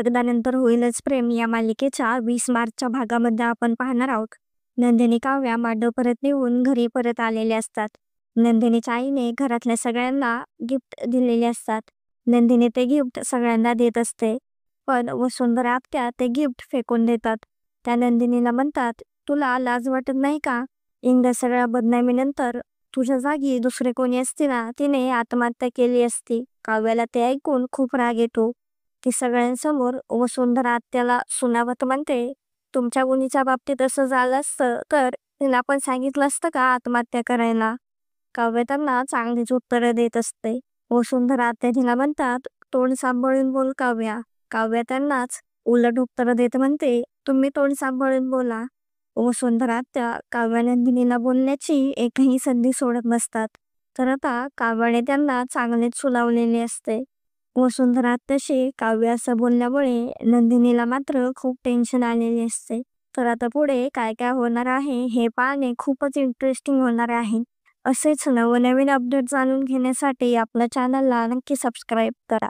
लग्नानंतर होईलच प्रेम या मालिकेच्या 20 मार्चच्या भागामध्ये आपण पाहणार आहोत. नंदिनी काव्या मांडव परत निघून घरी परत आलेले असतात. नंदिनीच्या आईने घरातल्या सगळ्यांना गिफ्ट दिलेले असतात. नंदिनी ते गिफ्ट सगळ्यांना देत असते, पण वसुंधरा आत्या ते गिफ्ट फेकून देतात. त्या नंदिनीला म्हणतात, तुला लाज वाटत नाही का? इंग्रज सगळ्या बदनामीनंतर तुझ्या जागी दुसरे कोणी असते ना, तिने आत्महत्या केली असती. काव्याला ते ऐकून खूप राग येतो. ती सगळ्यांसमोर वसुंधरा आत्याला सुनावत म्हणते, तुमच्या मुलीच्या बाबतीत असं झालं असतं तर तिला पण सांगितलं असतं का आत्महत्या करायला? काव्य त्यांना चांगलीच उत्तरं देत असते. वसुंधरा आत्या तिला म्हणतात, तोंड सांभाळून बोल काव्या. काव्य त्यांनाच उलट उत्तरं देत म्हणते, तुम्ही तोंड सांभाळून बोला. वसुंधरा आत्या काव्य नंदिनीला बोलण्याची एकही संधी सोडत नसतात. तर आता काव्याने त्यांना चांगलेच सुनावलेले असते. वसुंधरा आत्याशी काव्य असं बोलल्यामुळे नंदिनीला मात्र खूप टेन्शन आलेले असते. तर आता पुढे काय काय होणार आहे हे पाहणे खूपच इंटरेस्टिंग होणार आहे. असेच नवनवीन अपडेट जाणून घेण्यासाठी आपल्या चॅनलला नक्की सबस्क्राईब करा.